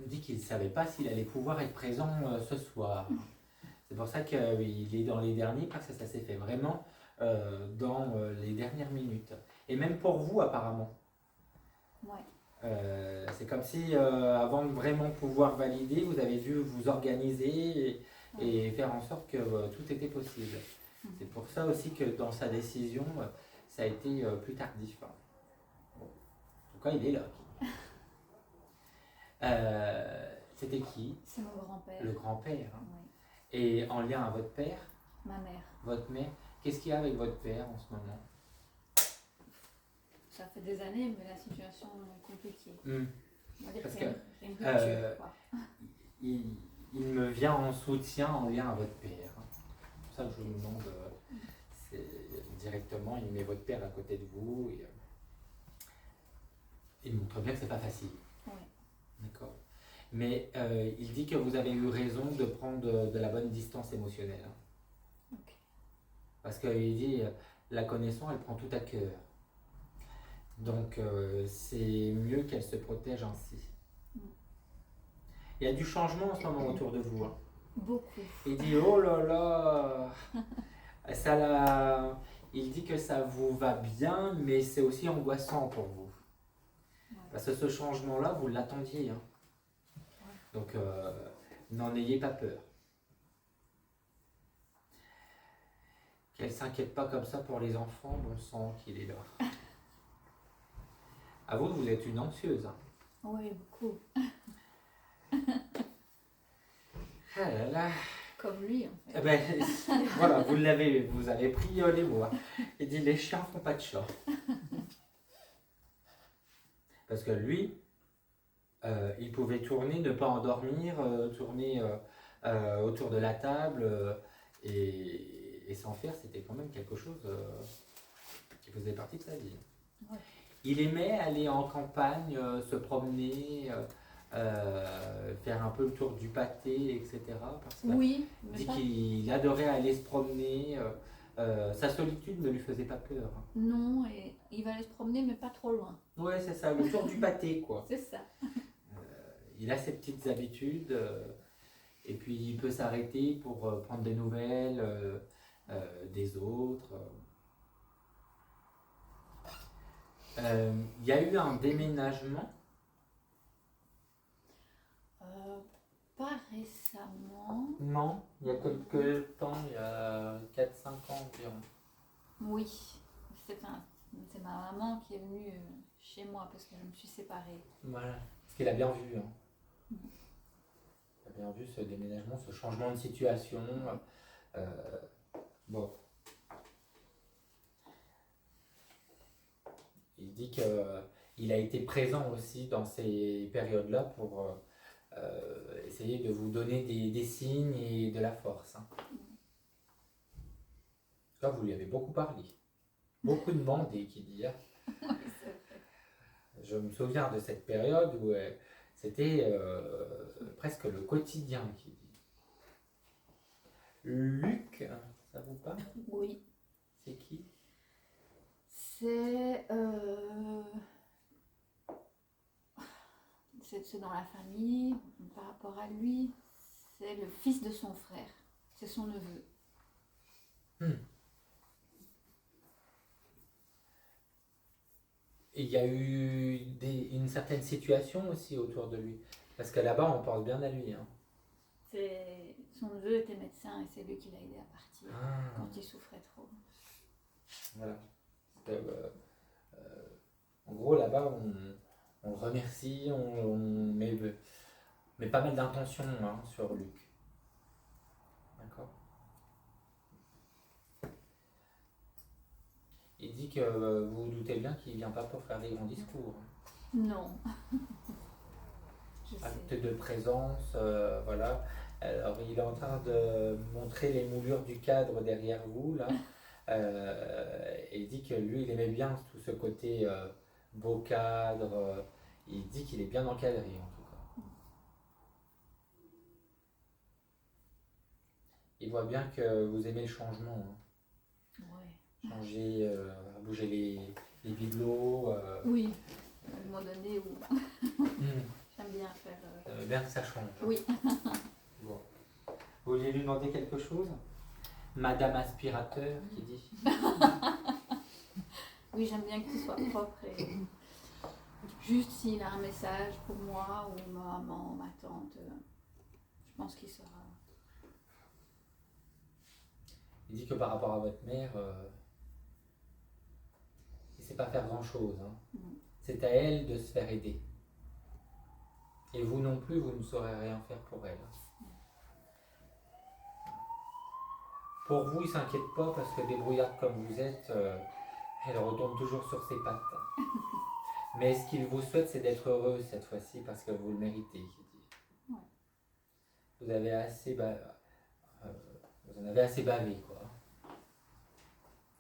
dit qu'il ne savait pas s'il allait pouvoir être présent ce soir. C'est pour ça qu'il est dans les derniers, parce que ça s'est fait vraiment dans les dernières minutes. Et même pour vous, apparemment. Ouais. C'est comme si, avant de vraiment pouvoir valider, vous avez dû vous organiser et faire en sorte que tout était possible. C'est pour ça aussi que dans sa décision, ça a été plus tardif. Bon. En tout cas, il est là. C'était qui? C'est mon grand-père. Le grand-père. Hein. Oui. Et en lien à votre père? Ma mère. Votre mère? Qu'est-ce qu'il y a avec votre père en ce moment? Ça fait des années, mais la situation est compliquée. On va dire Parce que que c'est une rupture, quoi. il me vient en soutien en lien à votre père. Hein. C'est pour ça que je vous demande directement, il met votre père à côté de vous et il montre bien que c'est pas facile. Oui. D'accord. Mais il dit que vous avez eu raison de prendre de la bonne distance émotionnelle. Hein. Ok. Parce qu'il dit, la connaissance, elle prend tout à cœur. Donc c'est mieux qu'elle se protège ainsi. Il y a du changement en ce moment autour de vous. Hein. Beaucoup. Il dit, oh là là, il dit que ça vous va bien, mais c'est aussi angoissant pour vous. Ouais. Parce que ce changement-là, vous l'attendiez. Hein. Ouais. Donc, n'en ayez pas peur. Qu'elle ne s'inquiète pas comme ça pour les enfants, bon sang qu'il est là. À vous, vous êtes une anxieuse. Hein. Oui, beaucoup. Ah là là. Comme lui, en fait. Eh ben, voilà, vous avez pris les mots. Hein. Il dit, les chiens font pas de chat. Parce que lui, il pouvait tourner, ne pas endormir, tourner autour de la table et s'en faire, c'était quand même quelque chose qui faisait partie de sa vie. Ouais. Il aimait aller en campagne, se promener, faire un peu le tour du pâté, etc. Parce que Oui, il mais dit pas... qu'il adorait aller se promener. Sa solitude ne lui faisait pas peur. Hein. Non, et il va aller se promener, mais pas trop loin. Ouais, c'est ça, le tour du pâté, quoi. C'est ça. Il a ses petites habitudes et puis il peut s'arrêter pour prendre des nouvelles des autres. Il y a eu un déménagement. Pas récemment. Non, il y a quelques temps, il y a 4-5 ans environ. Oui, c'est ma maman qui est venue chez moi parce que je me suis séparée. Voilà, parce qu'il a bien vu. Hein. Il a bien vu ce déménagement, ce changement de situation. Bon. Il dit qu'il a été présent aussi dans ces périodes-là pour essayer de vous donner des signes et de la force. Hein. Là, vous lui avez beaucoup parlé. Beaucoup demandé, qui dit. Hein. Je me souviens de cette période où c'était presque le quotidien, qui dit. Luc, ça vous parle? Oui. C'est qui? C'est dans la famille, par rapport à lui, c'est le fils de son frère, c'est son neveu. Et il y a eu une certaine situation aussi autour de lui. Parce que là-bas, on pense bien à lui. Hein. Son neveu était médecin et c'est lui qui l'a aidé à partir quand il souffrait trop. Voilà. En gros, là-bas, on le remercie, on met pas mal d'intentions hein, sur Luc. D'accord. Il dit que vous vous doutez bien qu'il ne vient pas pour faire des grands discours. Non. Acte de présence, voilà. Alors, il est en train de montrer les moulures du cadre derrière vous, là. Et il dit que lui, il aimait bien tout ce côté beau cadre. Il dit qu'il est bien encadré, en tout cas. Il voit bien que vous aimez le changement. Hein. Ouais. Changer, bouger les bibelots. Oui, à un moment donné où... J'aime bien faire. Bien que ça change. Oui. Bon. Vous vouliez lui demander quelque chose? Madame Aspirateur qui dit. Oui, j'aime bien qu'il soit propre et juste s'il a un message pour moi ou ma maman, ma tante, je pense qu'il sera. Il dit que par rapport à votre mère, il ne sait pas faire grand-chose. Hein. C'est à elle de se faire aider. Et vous non plus, vous ne saurez rien faire pour elle. Pour vous, il ne s'inquiète pas parce que débrouillarde comme vous êtes, elle retombe toujours sur ses pattes. Mais ce qu'il vous souhaite, c'est d'être heureux cette fois-ci parce que vous le méritez. Ouais. Vous avez assez, vous en avez assez bavé, quoi.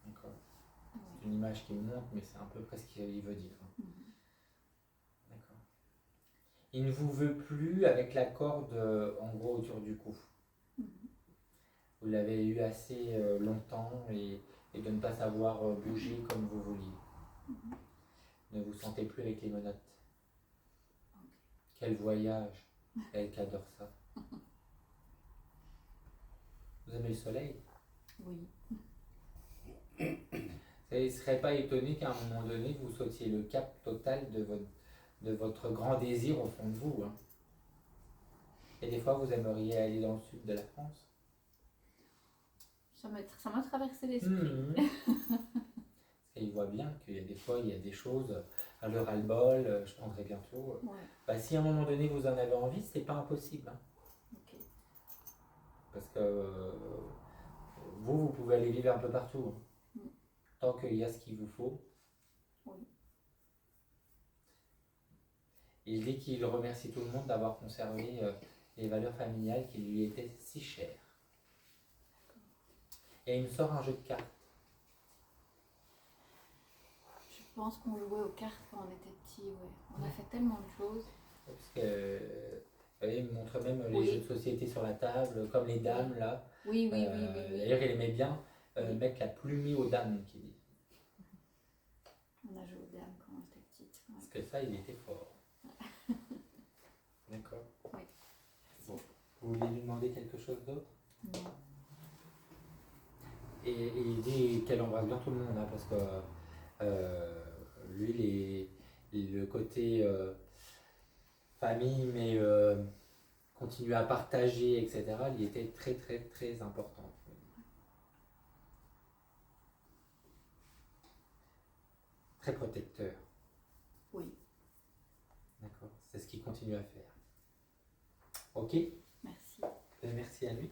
D'accord. C'est une image qui me montre, mais c'est un peu près ce qu'il veut dire. D'accord. Il ne vous veut plus avec la corde, en gros, autour du cou. Vous l'avez eu assez longtemps et de ne pas savoir bouger comme vous vouliez. Ne vous sentez plus avec les menottes. Quel voyage, elle qui adore ça. Vous aimez le soleil? Oui. Il ne serait pas étonné qu'à un moment donné, vous sautiez le cap total de votre grand désir au fond de vous. Hein. Et des fois, vous aimeriez aller dans le sud de la France. Ça m'a traversé l'esprit. Et il voit bien qu'il y a des fois, il y a des choses à leur ras-le-bol, je prendrai bientôt. Ouais. Bah, si à un moment donné vous en avez envie, c'est pas impossible. Hein. Ok. Parce que vous pouvez aller vivre un peu partout. Hein. Tant qu'il y a ce qu'il vous faut. Oui. Il dit qu'il remercie tout le monde d'avoir conservé les valeurs familiales qui lui étaient si chères. Et il me sort un jeu de cartes. Je pense qu'on jouait aux cartes quand on était petit, ouais. On a fait tellement de choses. Parce que, il me montre même les jeux de société sur la table, comme les dames là. Oui. D'ailleurs, il aimait bien mettre la pluie aux dames, qui dit. On a joué aux dames quand on était petite. Ouais. Parce que ça, il était fort. D'accord. Oui. Bon. Vous voulez lui demander quelque chose d'autre? Non. Et il dit qu'elle embrasse bien tout le monde, hein, parce que lui, le côté famille, mais continuer à partager, etc., il était très, très, très important. Très protecteur. Oui. D'accord. C'est ce qu'il continue à faire. Ok. Merci. Merci à lui.